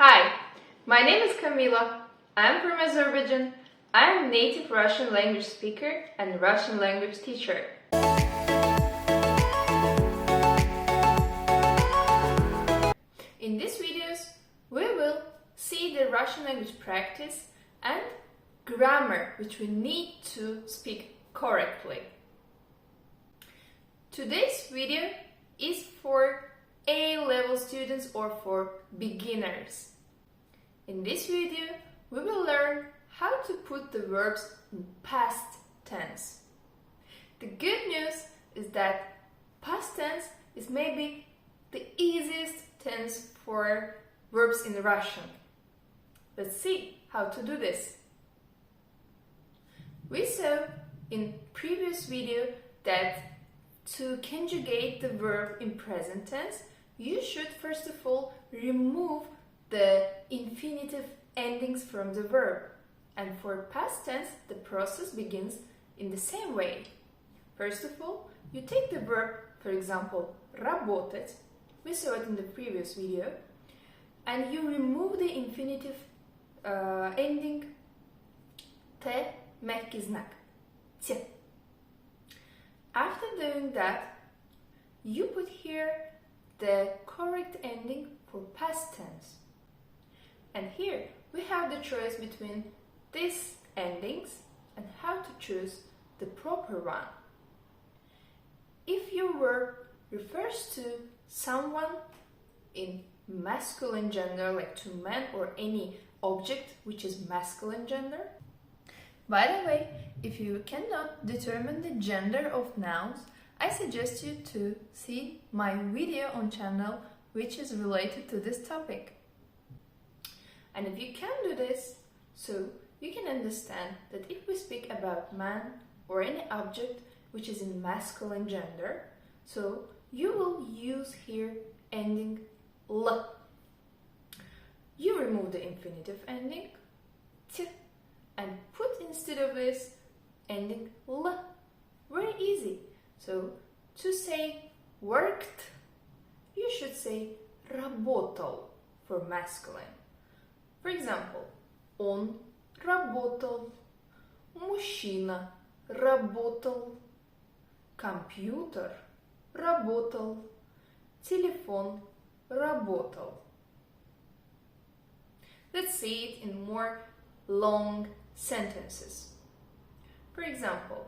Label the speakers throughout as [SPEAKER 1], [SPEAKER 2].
[SPEAKER 1] Hi, my name is Kamila. I'm from Azerbaijan. I'm a native Russian language speaker and Russian language teacher. In these videos, we will see the Russian language practice and grammar which we need to speak correctly. Today's video is for A-level students or for beginners. In this video, we will learn how to put the verbs in past tense. The good news is that past tense is maybe the easiest tense for verbs in Russian. Let's see how to do this. We saw in previous video that to conjugate the verb in present tense, you should first of all remove the infinitive endings from the verb. And for past tense, the process begins in the same way. First of all, you take the verb, for example, работать, we saw it in the previous video, and you remove the infinitive ending t, мягкий знак, t. After doing that, you put here the correct ending for past tense. And here we have the choice between these endings and how to choose the proper one. If your verb refers to someone in masculine gender, like to man or any object which is masculine gender. By the way, if you cannot determine the gender of nouns, I suggest you to see my video on channel which is related to this topic. And if you can do this, so you can understand that if we speak about man or any object which is in masculine gender, so you will use here ending l. You remove the infinitive ending t and put instead of this ending l. Very easy. So to say worked, you should say работал for masculine. For example, он работал, мужчина работал, компьютер работал, телефон работал. Let's see it in more long sentences. For example,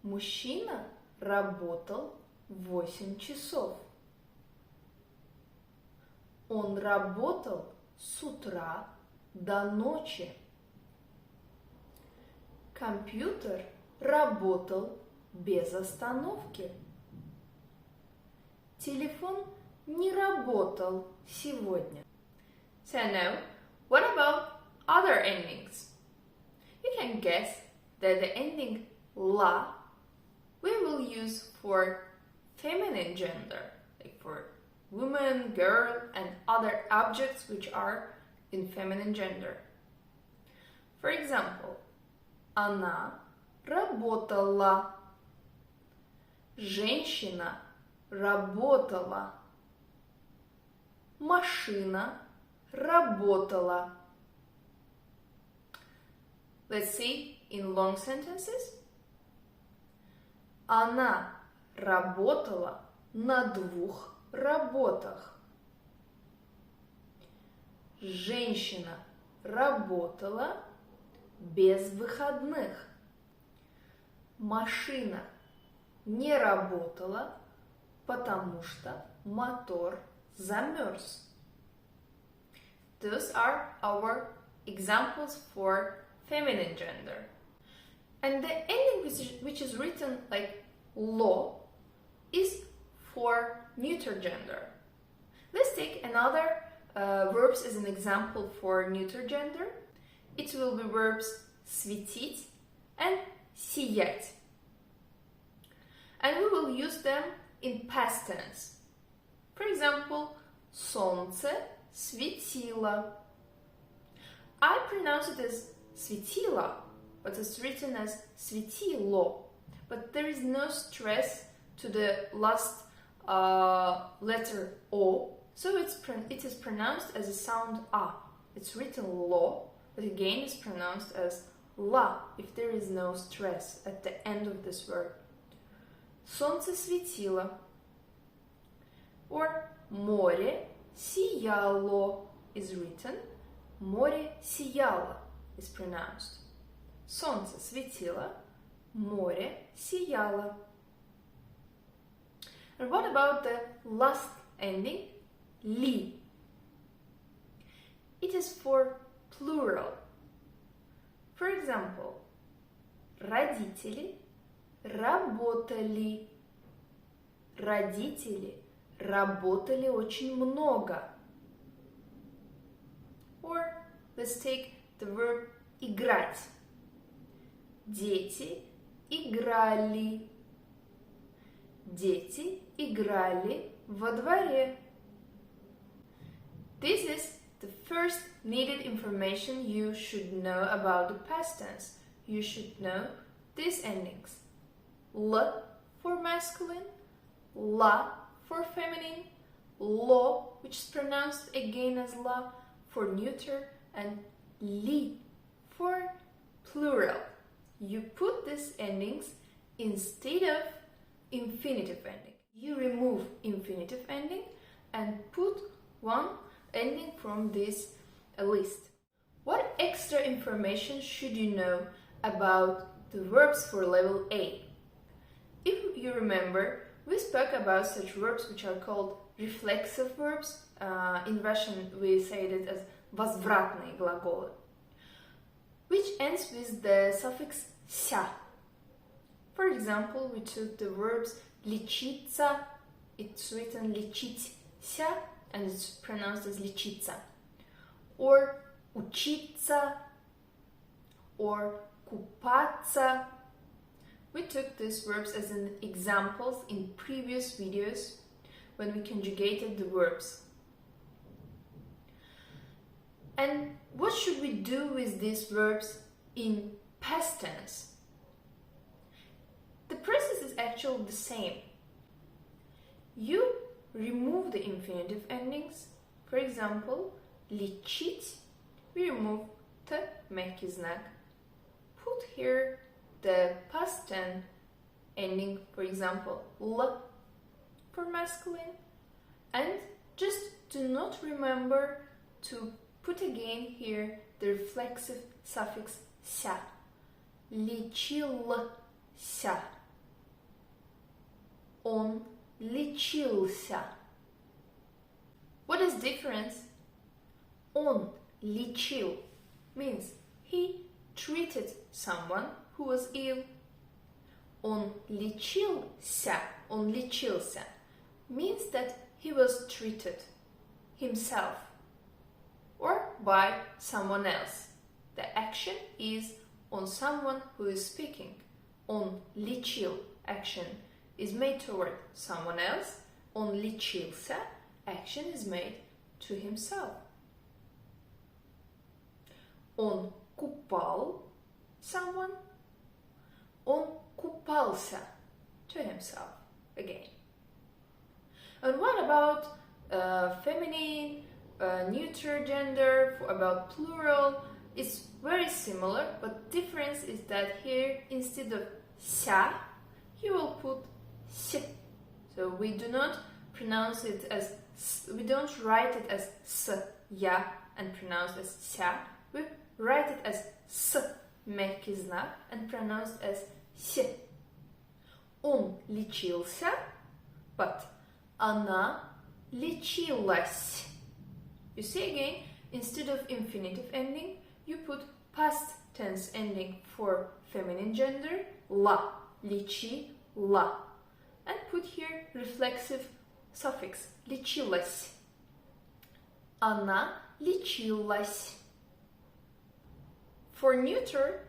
[SPEAKER 1] мужчина работал 8 часов. Он работал с утра до ночи. Компьютер работал без остановки. Телефон не работал сегодня. So now, what about other endings? You can guess that the ending la we will use for feminine gender, like for woman, girl, and other objects which are in feminine gender. For example, она работала, женщина работала, машина работала. Let's see in long sentences. Она работала на 2 работах. Женщина работала без выходных. Машина не работала, потому что мотор замерз. Those are our examples for feminine gender. And the ending which is written like lo is for neuter gender. Let's take another verbs as an example for neuter gender. It will be verbs светить and сиять. And we will use them in past tense. For example, солнце светило. I pronounce it as светило, but it's written as светило. But there is no stress to the last letter O, So it is pronounced as a sound A. It's written lo, but again is pronounced as la if there is no stress at the end of this word. Солнце светило. Or море сияло is written. Море сияло is pronounced. Солнце светило. Море сияло. And what about the last ending? Ли. It is for plural. For example, родители работали. Родители работали очень много. Or let's take the verb играть. Дети играли. Дети играли во дворе. This is the first needed information you should know about the past tense. You should know these endings. L for masculine, la for feminine, lo, which is pronounced again as la, for neuter, and li for plural. You put these endings instead of infinitive ending. You remove infinitive ending and put one ending from this list. What extra information should you know about the verbs for level A? If you remember, we spoke about such verbs which are called reflexive verbs. In Russian we say it as возвратные глаголы, which ends with the suffix ся. For example, we took the verbs лечиться, it's written лечиться, and it's pronounced as лечиться, or учиться, or купаться. We took these verbs as an examples in previous videos when we conjugated the verbs. And what should we do with these verbs in past tense? The process is actually the same. You remove the infinitive endings. For example, лечить, we remove t, мягкий знак. Put here the past tense ending, for example, l for masculine. And just do not remember to put again here the reflexive suffix ся. Лечился. Он лечился. What is difference? Он лечил means he treated someone who was ill. Он лечился means that he was treated himself or by someone else. The action is on someone who is speaking. Он лечил action is made toward someone else. Он лечился action is made to himself. Он купал someone. Он купался to himself again. And what about feminine, neuter gender, about plural? It's very similar, but difference is that here instead of ся, you will put с. So we do not pronounce it as, we don't write it as с, я, and pronounce it as ся. We write it as с, мягкий знак, and pronounce it as с. Он лечился, but она лечилась. You see again, instead of infinitive ending, you put past tense ending for feminine gender, la, лечила, and put here reflexive suffix, лечилась. Она лечилась. For neuter,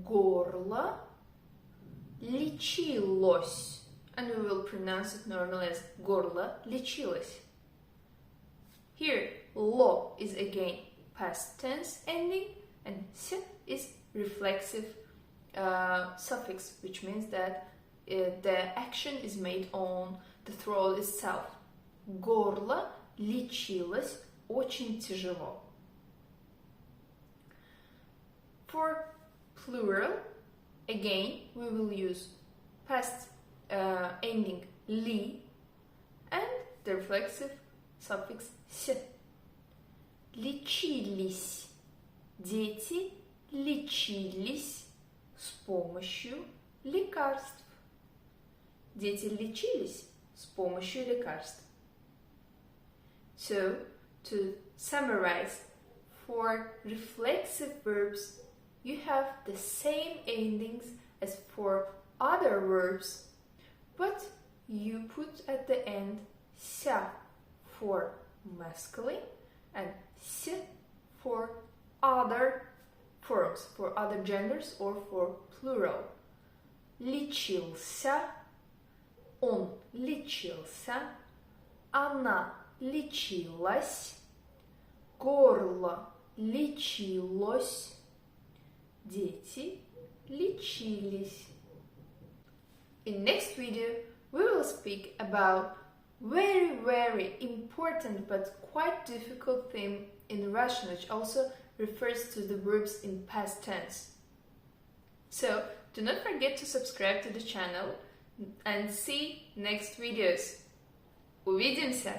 [SPEAKER 1] горло лечилось. And we will pronounce it normally as горло лечилось. Here, lo is again past tense ending, and s is reflexive suffix, which means that the action is made on the throat itself. Горло лечилось очень тяжело. For plural, again, we will use past ending li and the reflexive suffix с. Лечились. Дети лечились с помощью лекарств. Дети лечились с помощью лекарств. So, to summarize, for reflexive verbs, you have the same endings as for other verbs, but you put at the end ся for masculine and с for other forms, for other genders or for plural. Лечился, он лечился, она лечилась, горло лечилось, дети лечились. In next video, we will speak about very important but quite difficult theme in Russian, which also refers to the verbs in past tense. So, do not forget to subscribe to the channel and see next videos. Увидимся!